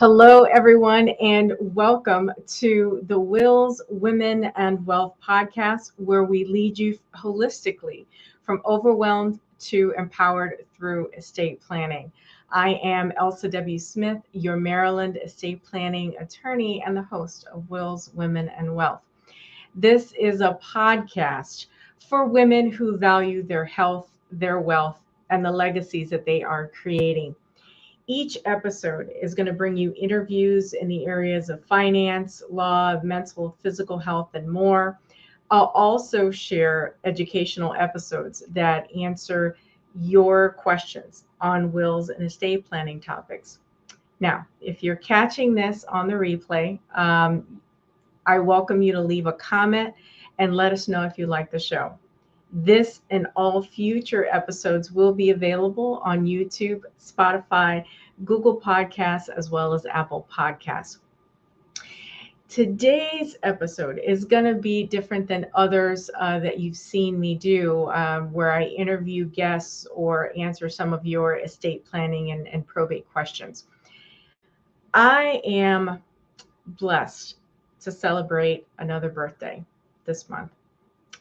Hello, everyone, and welcome to the Wills, Women, and Wealth podcast, where we lead you holistically from overwhelmed to empowered through estate planning. I am Elsa W. Smith, your Maryland estate planning attorney and the host of Wills, Women, and Wealth. This is a podcast for women who value their health, their wealth, and the legacies that they are creating. Each episode is going to bring you interviews in the areas of finance, law, mental, physical health, and more. I'll also share educational episodes that answer your questions on wills and estate planning topics. Now, if you're catching this on the replay, I welcome you to leave a comment and let us know if you like the show. This and all future episodes will be available on YouTube, Spotify, Google Podcasts, as well as Apple Podcasts. Today's episode is going to be different than others that you've seen me do, where I interview guests or answer some of your estate planning and probate questions. I am blessed to celebrate another birthday this month.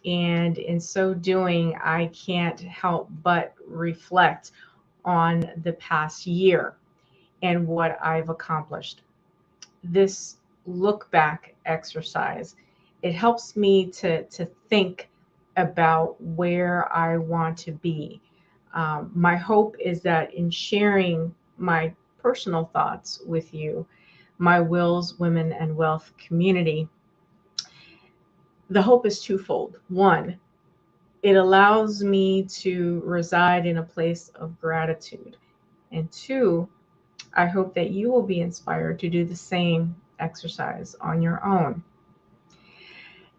And in so doing, I can't help but reflect on the past year and what I've accomplished. This look back exercise, it helps me to think about where I want to be. My hope is that in sharing my personal thoughts with you, my Wills, Women, and Wealth community, the hope is twofold. One, it allows me to reside in a place of gratitude. And two, I hope that you will be inspired to do the same exercise on your own.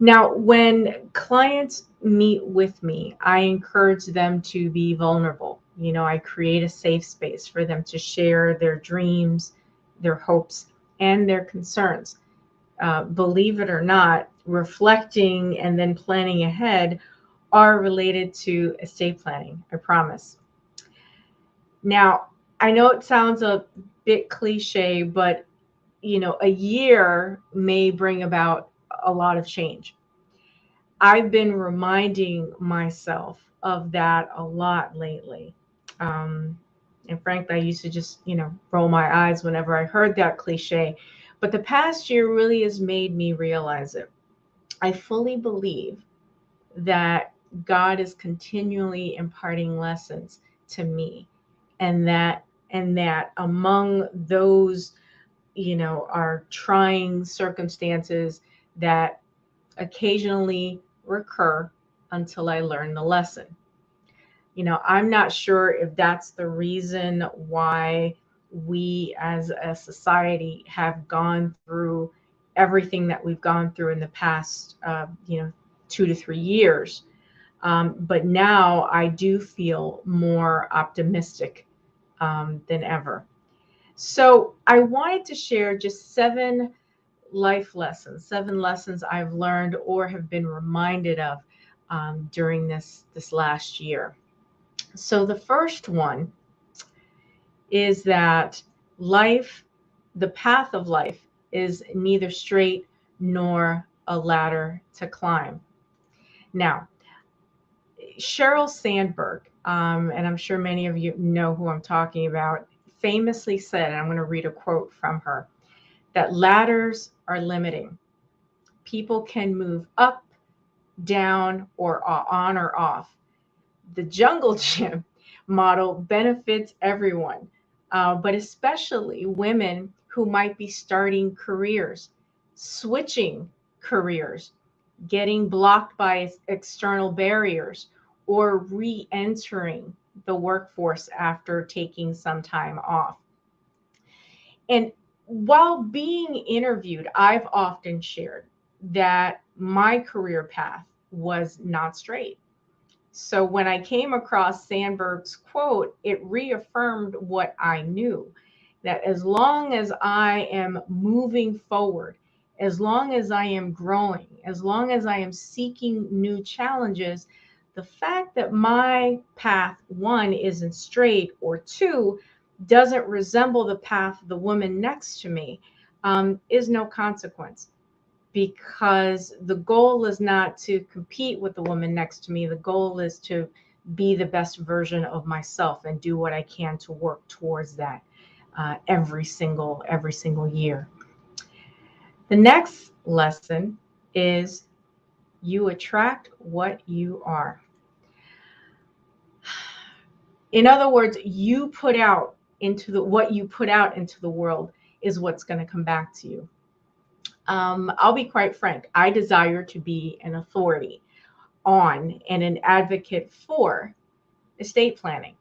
Now, when clients meet with me, I encourage them to be vulnerable. I create a safe space for them to share their dreams, their hopes, and their concerns. Believe it or not, reflecting and then planning ahead are related to estate planning, I promise. Now, I know it sounds a bit cliche, but a year may bring about a lot of change. I've been reminding myself of that a lot lately. And frankly, I used to just, roll my eyes whenever I heard that cliche. But the past year really has made me realize it. I fully believe that God is continually imparting lessons to me, and that among those, are trying circumstances that occasionally recur until I learn the lesson. I'm not sure if that's the reason why we as a society have gone through everything that we've gone through in the past, 2 to 3 years. But now I do feel more optimistic than ever. So I wanted to share just 7 life lessons, 7 lessons I've learned or have been reminded of during this last year. So the first one is that the path of life is neither straight nor a ladder to climb. Now, Sheryl Sandberg, and I'm sure many of you know who I'm talking about, famously said, and I'm going to read a quote from her, that ladders are limiting. People can move up, down, or on or off. The jungle gym model benefits everyone, but especially women who might be starting careers, switching careers, getting blocked by external barriers, or re-entering the workforce after taking some time off. And while being interviewed, I've often shared that my career path was not straight. So when I came across Sandberg's quote, it reaffirmed what I knew, that as long as I am moving forward, as long as I am growing, as long as I am seeking new challenges, the fact that my path, 1, isn't straight, or 2, doesn't resemble the path of the woman next to me, is no consequence, because the goal is not to compete with the woman next to me. The goal is to be the best version of myself and do what I can to work towards that every single year. The next lesson is you attract what you are. In other words, you put out into what you put out into the world is what's going to come back to you. I'll be quite frank. I desire to be an authority on and an advocate for estate planning.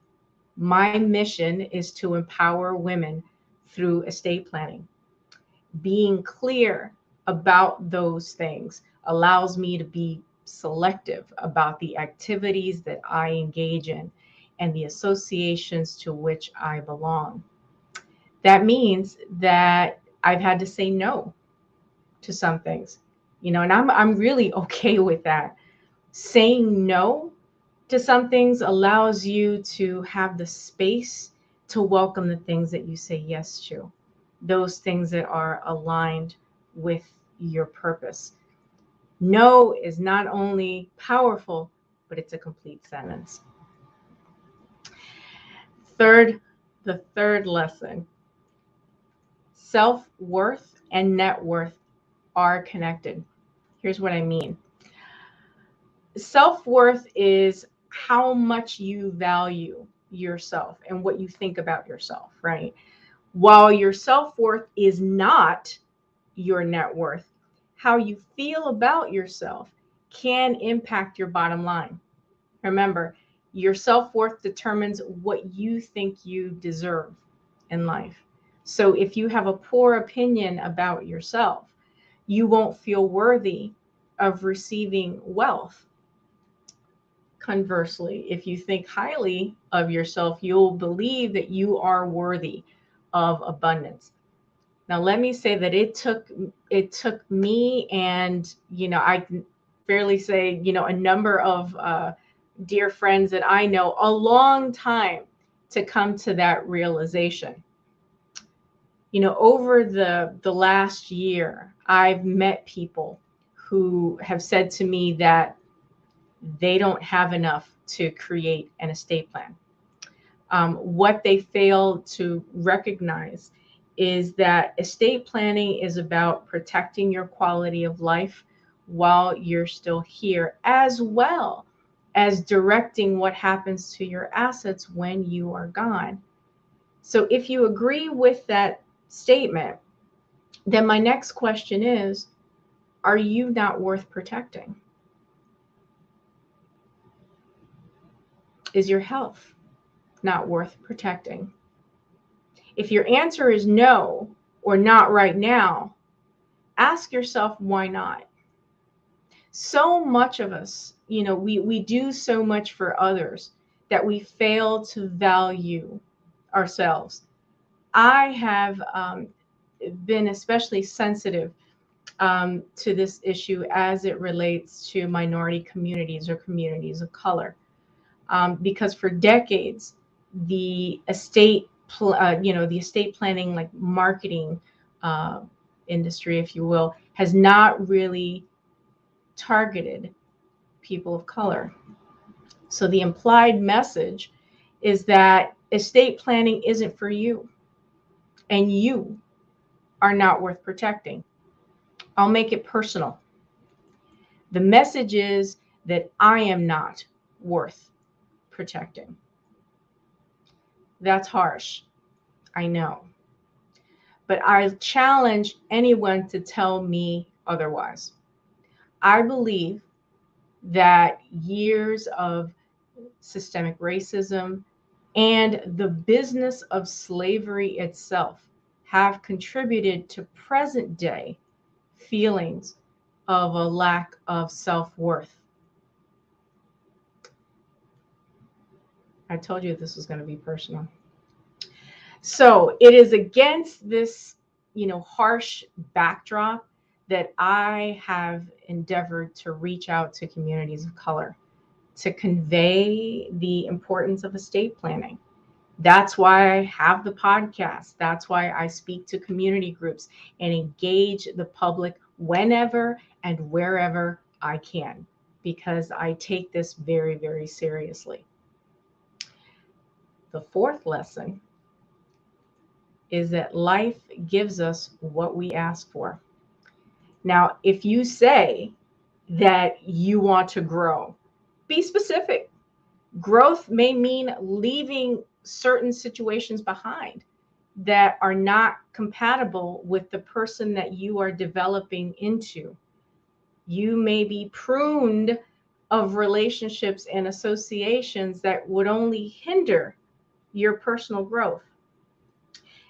My mission is to empower women through estate planning. Being clear about those things allows me to be selective about the activities that I engage in and the associations to which I belong. That means that I've had to say no to some things, and I'm really okay with that. Saying no to some things allows you to have the space to welcome the things that you say yes to, those things that are aligned with your purpose. No is not only powerful, but it's a complete sentence. The third lesson, self-worth and net worth are connected. Here's what I mean. Self-worth is how much you value yourself and what you think about yourself, right? While your self-worth is not your net worth, how you feel about yourself can impact your bottom line. Remember, your self-worth determines what you think you deserve in life. So if you have a poor opinion about yourself, you won't feel worthy of receiving wealth. Conversely, if you think highly of yourself, you'll believe that you are worthy of abundance. Now, let me say that it took me, and I can fairly say, a number of dear friends that I know, a long time to come to that realization. Over the last year, I've met people who have said to me that they don't have enough to create an estate plan. What they fail to recognize is that estate planning is about protecting your quality of life while you're still here, as well as directing what happens to your assets when you are gone. So if you agree with that statement, then my next question is, are you not worth protecting? Is your health not worth protecting? If your answer is no, or not right now, ask yourself why not. So much of us, we do so much for others that we fail to value ourselves. I have been especially sensitive to this issue as it relates to minority communities or communities of color. Because for decades, the estate planning, like marketing industry, if you will, has not really targeted people of color. So the implied message is that estate planning isn't for you, and you are not worth protecting. I'll make it personal. The message is that I am not worth protecting. That's harsh, I know. But I challenge anyone to tell me otherwise. I believe that years of systemic racism and the business of slavery itself have contributed to present day feelings of a lack of self-worth. I told you this was going to be personal. So it is against this, harsh backdrop that I have endeavored to reach out to communities of color to convey the importance of estate planning, That's why I have the podcast. That's why I speak to community groups and engage the public whenever and wherever I can, because I take this very, very seriously. The fourth lesson is that life gives us what we ask for. Now, if you say that you want to grow, be specific. Growth may mean leaving certain situations behind that are not compatible with the person that you are developing into. You may be pruned of relationships and associations that would only hinder your personal growth.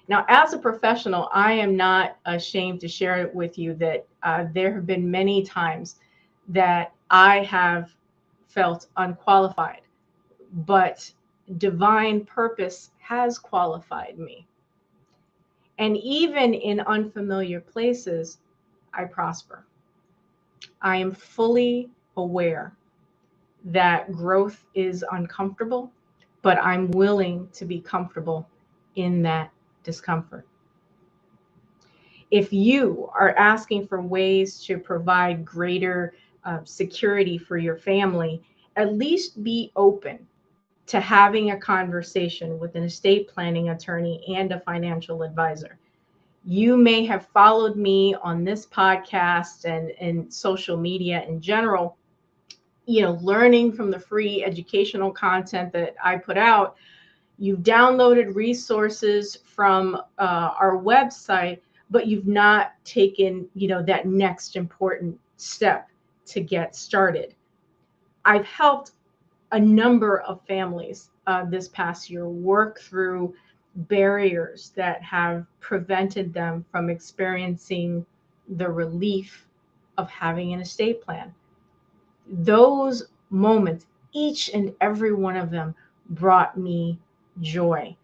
Now, as a professional, I am not ashamed to share it with you that there have been many times that I have felt unqualified, but divine purpose has qualified me. And even in unfamiliar places, I prosper. I am fully aware that growth is uncomfortable, but I'm willing to be comfortable in that discomfort. If you are asking for ways to provide greater security for your family, at least be open to having a conversation with an estate planning attorney and a financial advisor. You may have followed me on this podcast and social media in general, learning from the free educational content that I put out. You've downloaded resources from our website, but you've not taken, that next important step to get started. I've helped a number of families this past year work through barriers that have prevented them from experiencing the relief of having an estate plan. Those moments, each and every one of them, brought me joy.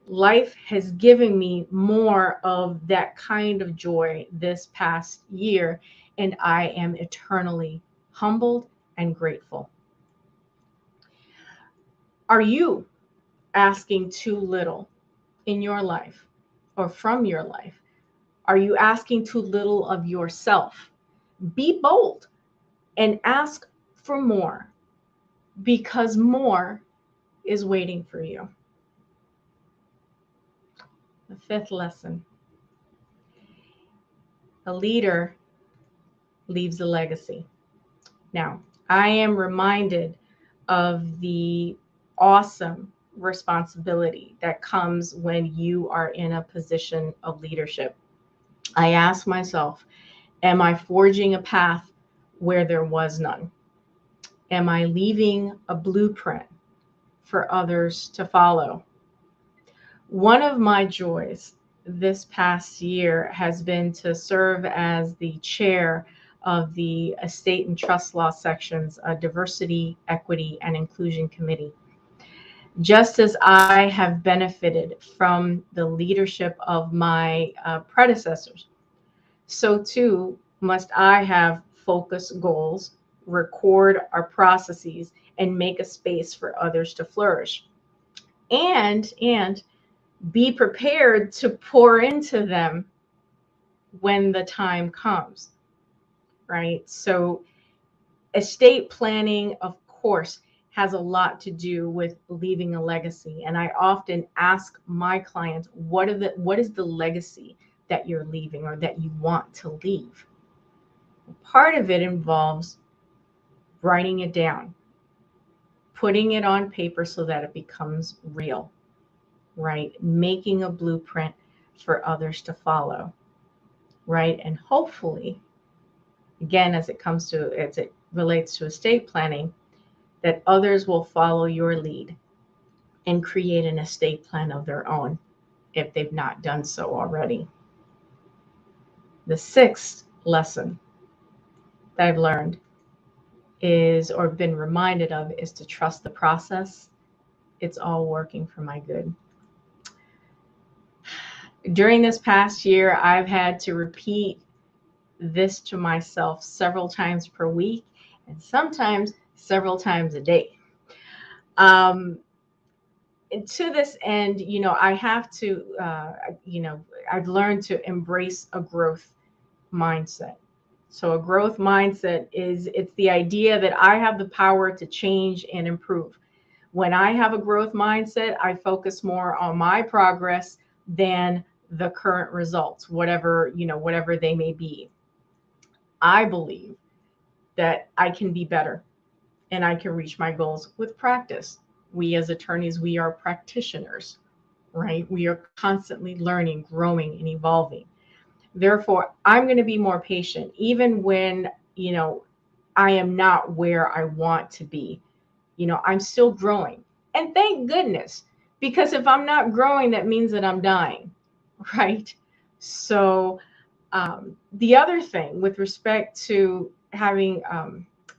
Life has given me more of that kind of joy this past year, and I am eternally humbled and grateful. Are you asking too little in your life or from your life? Are you asking too little of yourself? Be bold and ask for more, because more is waiting for you. The fifth lesson: a leader leaves a legacy. Now, I am reminded of the awesome responsibility that comes when you are in a position of leadership. I ask myself, am I forging a path where there was none? Am I leaving a blueprint for others to follow? One of my joys this past year has been to serve as the chair of the Estate and Trust Law Section's Diversity, Equity, and Inclusion Committee. Just as I have benefited from the leadership of my predecessors, so too must I have focused goals, record our processes, and make a space for others to flourish. And be prepared to pour into them when the time comes, right? So estate planning, of course, has a lot to do with leaving a legacy. And I often ask my clients, what is the legacy that you're leaving or that you want to leave? Part of it involves writing it down, putting it on paper so that it becomes real, right? Making a blueprint for others to follow, right? And hopefully, again, as it relates to estate planning, that others will follow your lead and create an estate plan of their own if they've not done so already. The sixth lesson that I've learned is, or been reminded of, is to trust the process. It's all working for my good. During this past year, I've had to repeat this to myself several times per week and sometimes several times a day. and to this end, I have to, I've learned to embrace a growth mindset. So a growth mindset it's the idea that I have the power to change and improve. When I have a growth mindset, I focus more on my progress than the current results, whatever they may be. I believe that I can be better and I can reach my goals with practice. We as attorneys, we are practitioners, right? We are constantly learning, growing, and evolving. Therefore, I'm going to be more patient, even when, I am not where I want to be. I'm still growing. And thank goodness, because if I'm not growing, that means that I'm dying, right? So, the other thing with respect to having,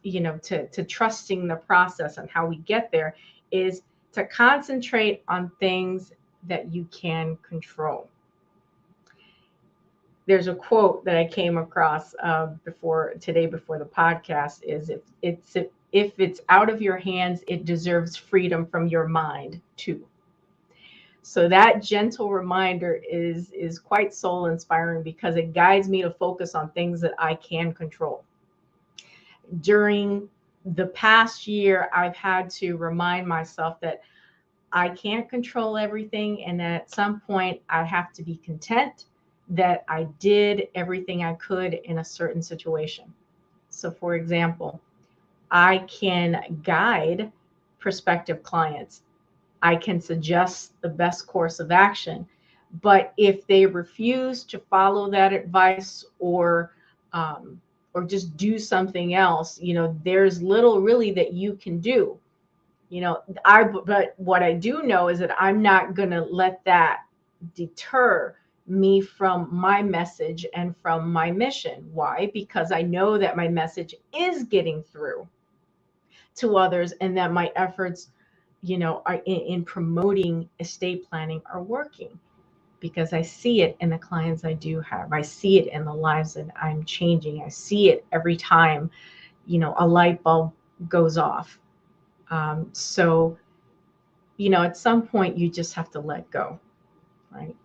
to trusting the process and how we get there is to concentrate on things that you can control. There's a quote that I came across before the podcast is if it's out of your hands, it deserves freedom from your mind too. So that gentle reminder is quite soul inspiring because it guides me to focus on things that I can control. During the past year, I've had to remind myself that I can't control everything, and at some point I have to be content that I did everything I could in a certain situation. So for example, I can guide prospective clients. I can suggest the best course of action. But if they refuse to follow that advice or just do something else, there's little really that you can do. But what I do know is that I'm not going to let that deter me from my message and from my mission. Why? Because I know that my message is getting through to others and that my efforts, are in promoting estate planning are working because I see it in the clients I do have. I see it in the lives that I'm changing. I see it every time, a light bulb goes off. So, at some point you just have to let go, right?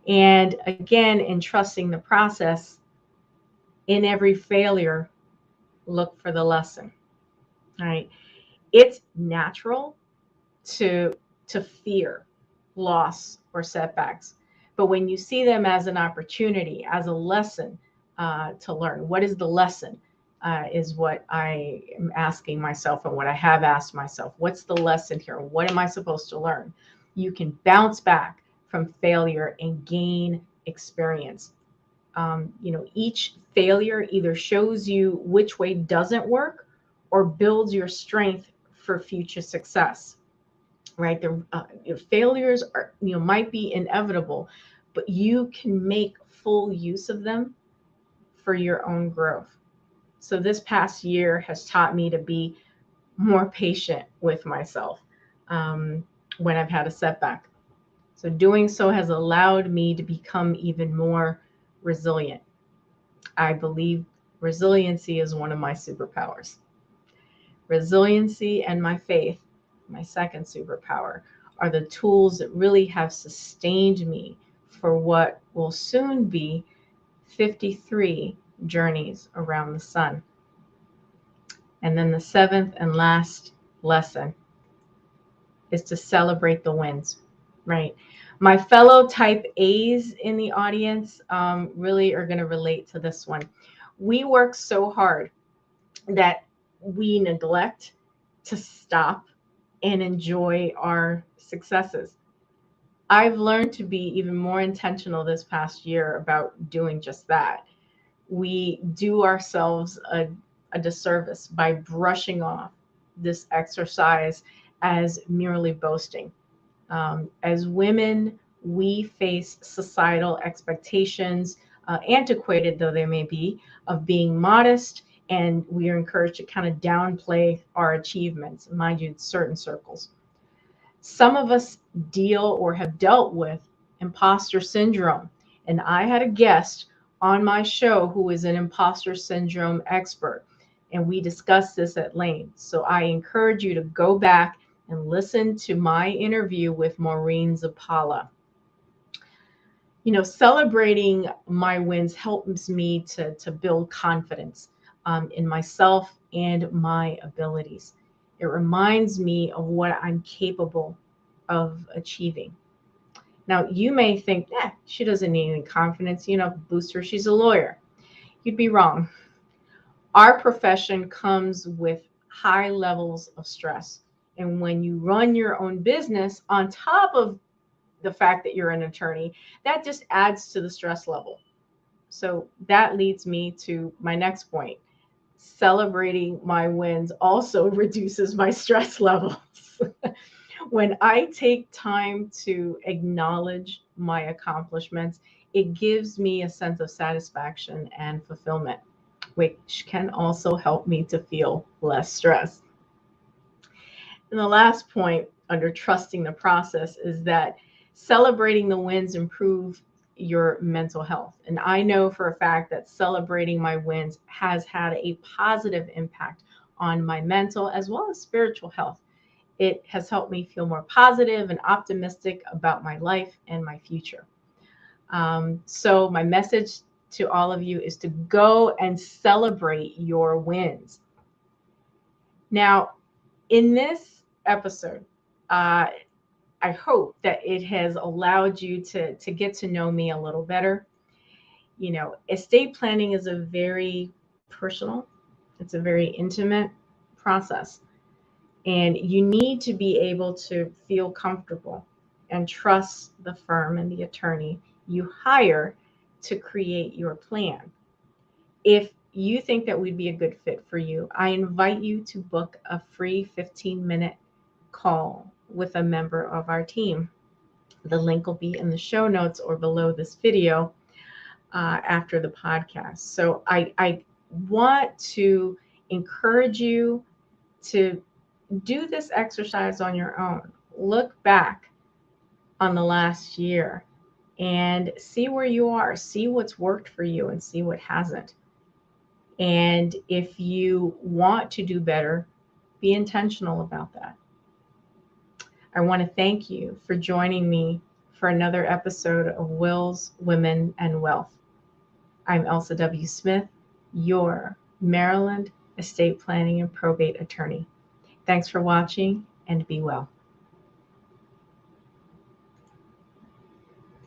And again, in trusting the process, in every failure, look for the lesson, right? It's natural to fear loss or setbacks, but when you see them as an opportunity, as a lesson to learn, what is the lesson? Is what I am asking myself and what I have asked myself. What's the lesson here? What am I supposed to learn? You can bounce back from failure and gain experience. Each failure either shows you which way doesn't work or builds your strength for future success, right? Your failures are, might be inevitable, but you can make full use of them for your own growth. So this past year has taught me to be more patient with myself when I've had a setback. So doing so has allowed me to become even more resilient. I believe resiliency is one of my superpowers. Resiliency and my faith, my second superpower, are the tools that really have sustained me for what will soon be 53 journeys around the sun. And then the seventh and last lesson is to celebrate the wins, right? My fellow type A's in the audience really are going to relate to this one. We work so hard that we neglect to stop and enjoy our successes. I've learned to be even more intentional this past year about doing just that. We do ourselves a disservice by brushing off this exercise as merely boasting. As women, we face societal expectations, antiquated though they may be, of being modest, and we are encouraged to kind of downplay our achievements, mind you, in certain circles. Some of us deal or have dealt with imposter syndrome, and I had a guest on my show who is an imposter syndrome expert, and we discussed this at length. So I encourage you to go back and listen to my interview with Maureen Zapala. Celebrating my wins helps me to build confidence in myself and my abilities. It reminds me of what I'm capable of achieving. Now, you may think, she doesn't need any confidence, booster, she's a lawyer. You'd be wrong. Our profession comes with high levels of stress. And when you run your own business on top of the fact that you're an attorney, that just adds to the stress level. So that leads me to my next point. Celebrating my wins also reduces my stress levels. When I take time to acknowledge my accomplishments, it gives me a sense of satisfaction and fulfillment, which can also help me to feel less stress. And the last point under trusting the process is that celebrating the wins improve your mental health. And I know for a fact that celebrating my wins has had a positive impact on my mental as well as spiritual health. It has helped me feel more positive and optimistic about my life and my future. So my message to all of you is to go and celebrate your wins. Now, in this episode, I hope that it has allowed you to get to know me a little better. Estate planning is a very personal, it's a very intimate process. And you need to be able to feel comfortable and trust the firm and the attorney you hire to create your plan. If you think that we'd be a good fit for you, I invite you to book a free 15-minute call with a member of our team. The link will be in the show notes or below this video after the podcast. So I want to encourage you to do this exercise on your own. Look back on the last year and see where you are, see what's worked for you and see what hasn't. And if you want to do better, be intentional about that. I want to thank you for joining me for another episode of Wills, Women, and Wealth. I'm Elsa W. Smith, your Maryland estate planning and probate attorney. Thanks for watching and be well.